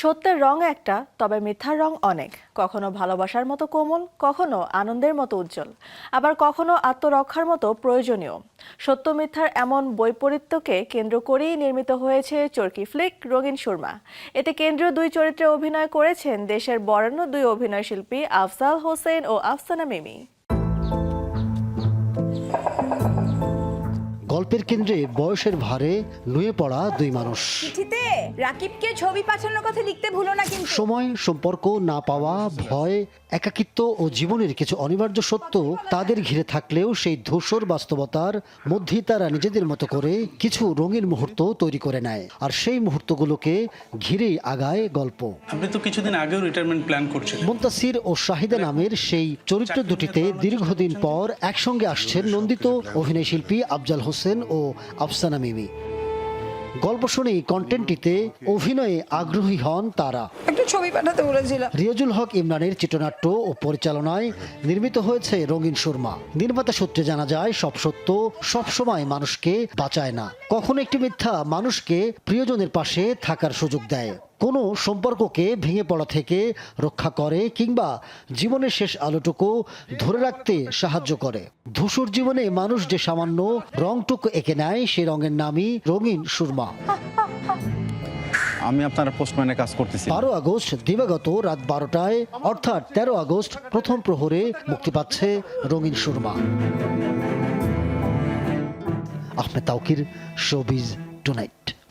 সত্যের রং একটা, তবে মিথ্যার রং অনেক। কখনো ভালোবাসার মতো কোমল, কখনো আনন্দের মতো উজ্জ্বল, আবার কখনো আত্মরক্ষার মতো প্রয়োজনীয়। সত্য মিথ্যার এমন বৈপরীত্যকে কেন্দ্র করেই নির্মিত হয়েছে চরকি ফ্লিক রঙিন সুরমা। এতে কেন্দ্রীয় দুই চরিত্রে অভিনয় করেছেন দেশের বরেণ্য দুই অভিনয়শিল্পী আফজাল হোসেন ও আফসানা মিমি। গল্পের কেন্দ্রে বয়সের ভারে নুয়ে পড়া দুই মানুষ। চিঠিতে রাকিবকে ছবি পাঠানোর কথা লিখতে ভুলো না কিন্তু। সময়, সম্পর্ক না পাওয়া, ভয়, একাকিত্ব ও জীবনের কিছু অনিবার্য সত্য তাদের ঘিরে থাকলেও সেই ধূসর বাস্তবতার মধ্যেই তারা নিজেদের মতো করে কিছু রঙিন মুহূর্ত তৈরি করে নেয়। আর সেই মুহূর্তগুলোকে ঘিরেই আগায় গল্প। আপনি তো কিছুদিন আগেও রিটায়ারমেন্ট প্ল্যান করছেন। মুনতাসির ও শাহিদা নামের সেই চরিত্র দুটিতে দীর্ঘদিন পর একসঙ্গে আসছেন নন্দিত অভিনয়শিল্পী আফজাল হোসেন ও আফসানা মিমি। গল্প শুনেই কন্টেন্টটিতে অভিনয়ে আগ্রহী হন তারা। একটু ছবি পাঠাতে বলেছিলাম। রিয়াজুল হক ইমরানের চিত্রনাট্য ও পরিচালনায় নির্মিত হয়েছে রঙিন সুরমা। নির্মাতা সূত্রে জানা যায়, সব সত্য সবসময় মানুষকে বাঁচায় না। কখনো একটি মিথ্যা মানুষকে প্রিয়জনের পাশে থাকার সুযোগ দেয়, কোনো সম্পর্ককে ভেঙে পড়া থেকে রক্ষা করে, কিংবা জীবনের শেষ আলোটুকু ধরে রাখতে সাহায্য করে। ধূসর জীবনে মানুষ যে সামান্য রংটুকু এঁকে নেয়, সে রঙের নামই রঙিন সুরমা। আমি আপনার পোস্টম্যানে কাজ করতেছি। 12 আগস্ট দিবাগত রাত 12টায়, অর্থাৎ 13 আগস্ট প্রথম প্রহরে মুক্তি পাচ্ছে রঙিন সুরমা। Ahmed Taukir, showbiz tonight.